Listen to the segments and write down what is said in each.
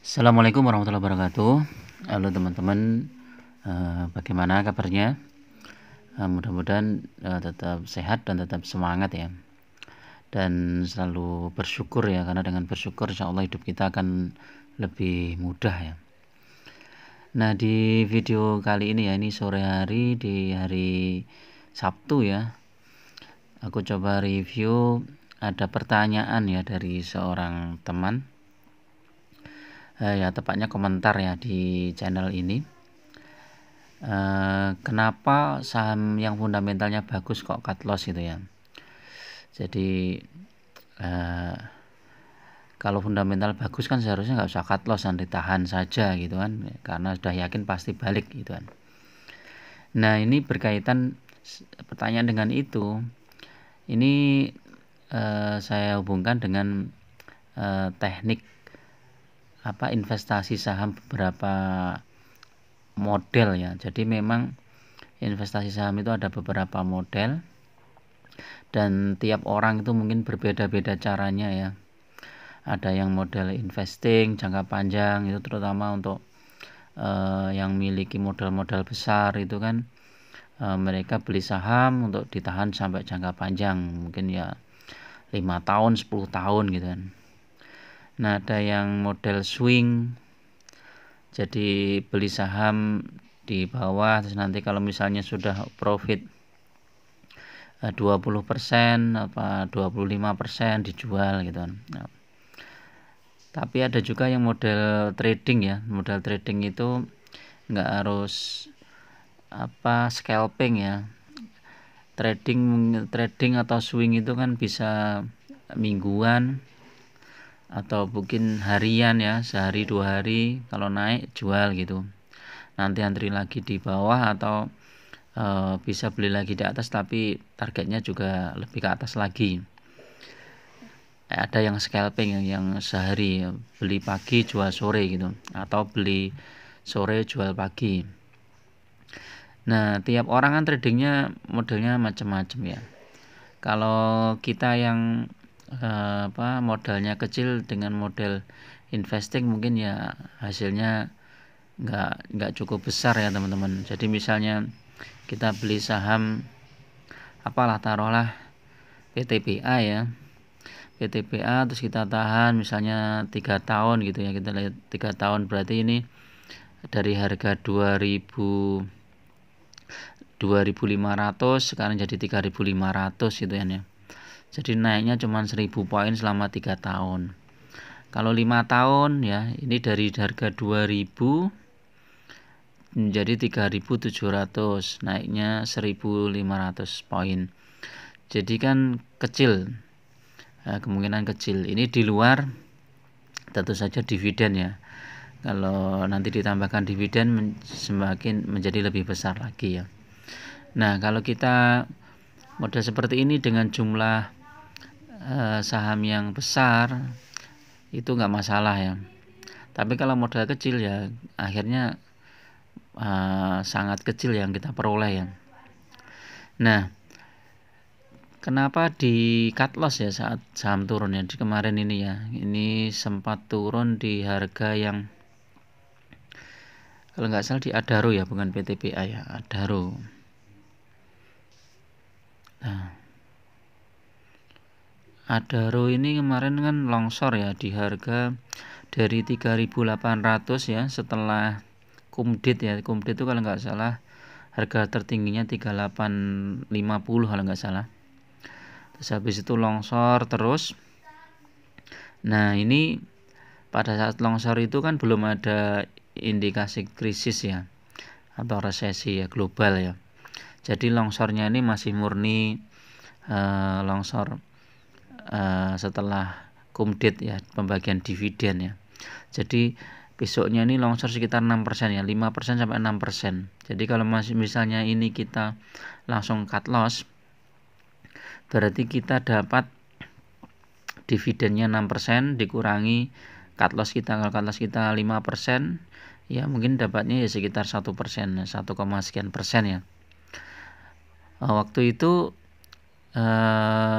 Assalamualaikum warahmatullahi wabarakatuh. Halo teman-teman, bagaimana kabarnya? Mudah-mudahan tetap sehat dan tetap semangat ya. Dan selalu bersyukur ya, karena dengan bersyukur insya Allah hidup kita akan lebih mudah ya. Nah, di video kali ini ya, ini sore hari di hari Sabtu ya, aku coba review, ada pertanyaan ya dari seorang teman. Ya tepatnya komentar ya di channel ini. Kenapa saham yang fundamentalnya bagus kok cut loss gitu ya. Jadi kalau fundamental bagus kan seharusnya nggak usah cut loss dan ditahan saja gitu kan, karena sudah yakin pasti balik gitu kan. Nah, ini berkaitan pertanyaan dengan itu. Ini saya hubungkan dengan teknik investasi saham beberapa model ya. Jadi memang investasi saham itu ada beberapa model dan tiap orang itu mungkin berbeda-beda caranya ya. Ada yang model investing jangka panjang, itu terutama untuk yang miliki modal-modal besar itu kan, mereka beli saham untuk ditahan sampai jangka panjang, mungkin ya 5 tahun 10 tahun gitu kan. Nah, ada yang model swing, jadi beli saham di bawah, terus nanti kalau misalnya sudah profit 20% apa 25% dijual gitu kan. Nah, tapi ada juga yang model trading ya. Model trading itu nggak harus scalping ya. Trading atau swing itu kan bisa mingguan atau mungkin harian ya, sehari 2 hari, kalau naik jual gitu. Nanti antri lagi di bawah atau bisa beli lagi di atas, tapi targetnya juga lebih ke atas lagi. Ada yang scalping yang sehari ya, beli pagi jual sore gitu, atau beli sore jual pagi. Nah, tiap orang kan tradingnya modelnya macam-macam ya. Kalau kita yang modalnya kecil dengan model investing, mungkin ya hasilnya nggak cukup besar ya teman-teman. Jadi misalnya kita beli saham taruhlah PTPA ya, PTPA, terus kita tahan misalnya 3 tahun gitu ya. Kita lihat 3 tahun berarti ini dari harga 2.500 sekarang jadi 3.500 gitu ya. Jadi naiknya cuma 1.000 poin selama 3 tahun. Kalau 5 tahun ya, ini dari harga 2.000 menjadi 3.700, naiknya 1.500 poin. Jadi kan kecil, kemungkinan kecil. Ini di luar tentu saja dividen ya. Kalau nanti ditambahkan dividen semakin menjadi lebih besar lagi ya. Nah, kalau kita model seperti ini dengan jumlah saham yang besar itu nggak masalah ya. Tapi kalau modal kecil ya akhirnya sangat kecil yang kita peroleh ya. Nah, kenapa di cut loss ya saat saham turun ya, di kemarin ini ya. Ini sempat turun di harga yang, kalau nggak salah di Adaro ya, bukan PTPA ya, Adaro. Nah, Adaro ini kemarin kan longsor ya di harga dari 3.800 ya, setelah kumdit ya. Kumdit itu kalau nggak salah harga tertingginya 3850 kalau nggak salah. Terus habis itu longsor terus. Nah, ini pada saat longsor itu kan belum ada indikasi krisis ya, atau resesi ya global ya. Jadi longsornya ini masih murni longsor setelah kumdit ya, pembagian dividen ya. Jadi besoknya ini longsor sekitar 6% ya, 5% sampai 6%. Jadi kalau misalnya ini kita langsung cut loss, berarti kita dapat dividennya 6% dikurangi cut loss kita. Kalau cut loss kita 5%, ya mungkin dapatnya ya sekitar 1%, 1, sekian persen ya. Waktu itu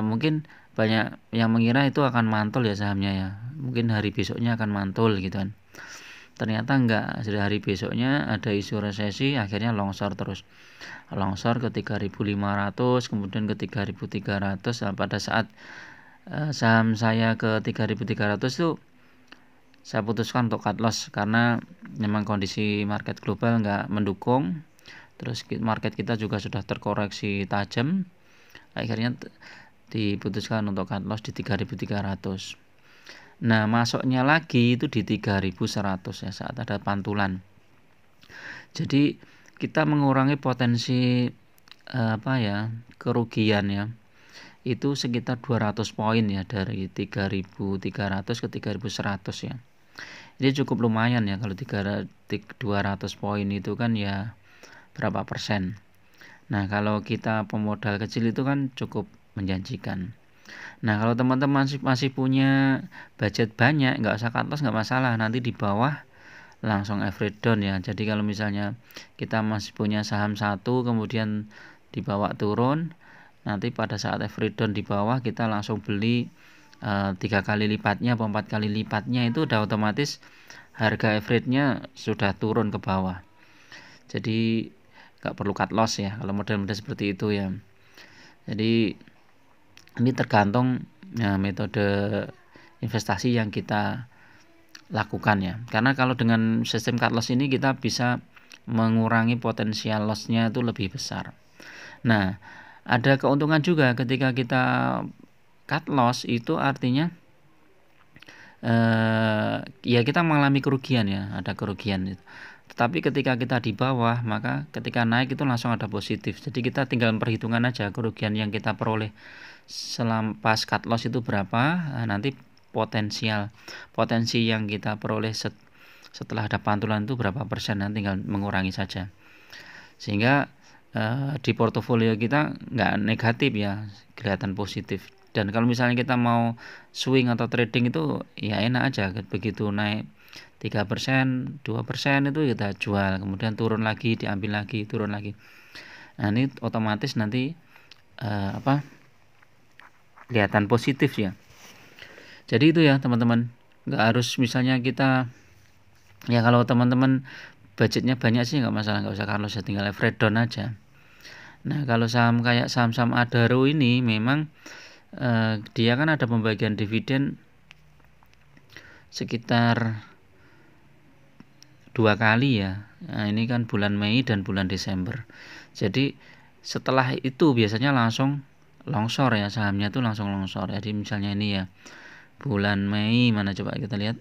mungkin banyak yang mengira itu akan mantul ya sahamnya ya, mungkin hari besoknya akan mantul gitu kan. Ternyata enggak, sudah hari besoknya ada isu resesi, akhirnya longsor terus. Longsor ke 3.500, kemudian ke 3.300. Nah, pada saat saham saya ke 3.300 itu saya putuskan untuk cut loss karena memang kondisi market global enggak mendukung. Terus market kita juga sudah terkoreksi tajam. Akhirnya diputuskan untuk cut loss di 3.300. Nah, masuknya lagi itu di 3.100 ya saat ada pantulan. Jadi kita mengurangi potensi kerugian ya. Itu sekitar 200 poin ya, dari 3.300 ke 3.100 ya. Ini cukup lumayan ya, kalau 200 poin itu kan ya berapa persen. Nah, kalau kita pemodal kecil itu kan cukup menjanjikan. Nah, kalau teman-teman masih punya budget banyak, nggak usah cut loss, nggak masalah. Nanti di bawah langsung average down ya. Jadi kalau misalnya kita masih punya saham satu, kemudian dibawa turun, nanti pada saat average down di bawah kita langsung beli 3 kali lipatnya atau 4 kali lipatnya, itu udah otomatis harga average-nya sudah turun ke bawah. Jadi nggak perlu cut loss ya kalau model-model seperti itu ya. Jadi ini tergantung metode investasi yang kita lakukan ya. Karena kalau dengan sistem cut loss ini kita bisa mengurangi potensial loss-nya itu lebih besar. Nah, ada keuntungan juga ketika kita cut loss, itu artinya ya kita mengalami kerugian ya, ada kerugian itu. Tetapi ketika kita di bawah, maka ketika naik itu langsung ada positif. Jadi kita tinggal perhitungan aja kerugian yang kita peroleh pas cut loss itu berapa. Nah, nanti potensi yang kita peroleh setelah ada pantulan itu berapa persen, nanti tinggal mengurangi saja. Sehingga di portofolio kita nggak negatif ya, kelihatan positif. Dan kalau misalnya kita mau swing atau trading itu ya enak aja, begitu naik 3%, 2% itu kita jual, kemudian turun lagi, diambil lagi, turun lagi. Nah, ini otomatis nanti kelihatan positif ya. Jadi itu ya teman-teman, nggak harus misalnya kita ya, kalau teman-teman budgetnya banyak sih nggak masalah, nggak usah kalau saya tinggal average down aja. Nah, kalau saham kayak saham-saham Adaro ini memang dia kan ada pembagian dividen sekitar 2 kali ya. Nah, ini kan bulan Mei dan bulan Desember. Jadi setelah itu biasanya langsung longsor ya, sahamnya tuh langsung longsor. Jadi misalnya ini ya, bulan Mei mana coba kita lihat.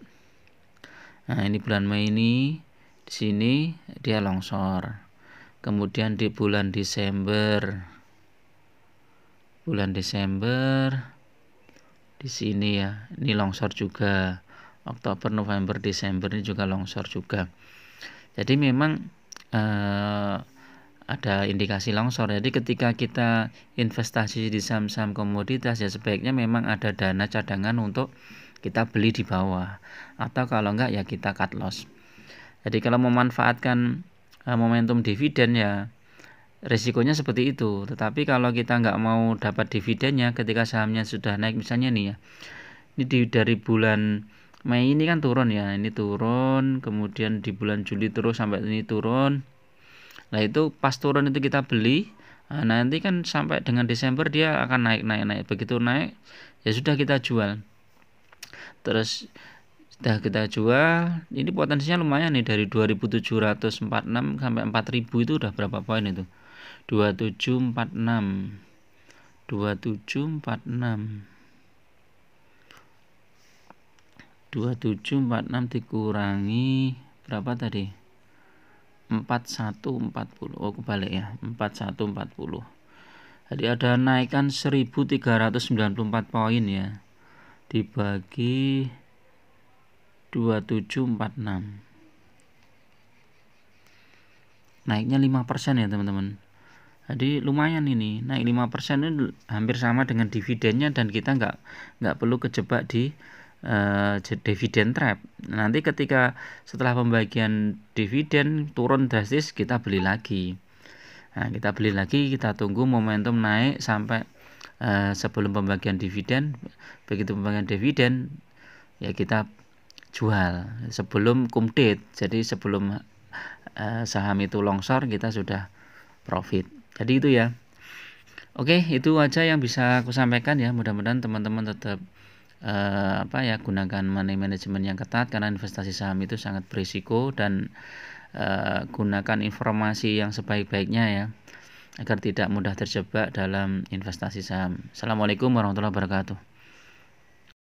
Nah, ini bulan Mei ini di sini dia longsor. Kemudian di bulan Desember di sini ya, ini longsor juga. Oktober, November, Desember ini juga longsor juga. Jadi memang ada indikasi longsor. Jadi ketika kita investasi di saham-saham komoditas ya, sebaiknya memang ada dana cadangan untuk kita beli di bawah, atau kalau enggak ya kita cut loss. Jadi kalau memanfaatkan momentum dividen ya resikonya seperti itu. Tetapi kalau kita nggak mau dapat dividennya ketika sahamnya sudah naik, misalnya nih ya, ini dari bulan Mei ini kan turun ya, ini turun, kemudian di bulan Juli terus sampai ini turun. Nah, itu pas turun itu kita beli, nah, nanti kan sampai dengan Desember dia akan naik. Begitu naik ya sudah kita jual. Terus sudah kita jual, ini potensinya lumayan nih, dari 2.746 sampai 4.000 itu udah berapa poin itu? 2746 dikurangi berapa tadi? 4140. Oh, kebalik ya, 4140. Jadi ada naikkan 1394 poin ya, dibagi 2746, naiknya 5% ya teman-teman. Jadi lumayan ini, naik 5% itu hampir sama dengan dividennya, dan kita nggak perlu kejebak di dividen trap. Nanti ketika setelah pembagian dividen turun drastis, kita beli lagi. Nah, kita beli lagi, kita tunggu momentum naik sampai sebelum pembagian dividen. Begitu pembagian dividen ya kita jual sebelum kumdate. Jadi sebelum saham itu longsor kita sudah profit. Jadi itu ya. Oke, itu aja yang bisa aku sampaikan ya. Mudah-mudahan teman-teman tetap gunakan money management yang ketat, karena investasi saham itu sangat berisiko, dan gunakan informasi yang sebaik-baiknya ya, agar tidak mudah terjebak dalam investasi saham. Assalamualaikum warahmatullahi wabarakatuh.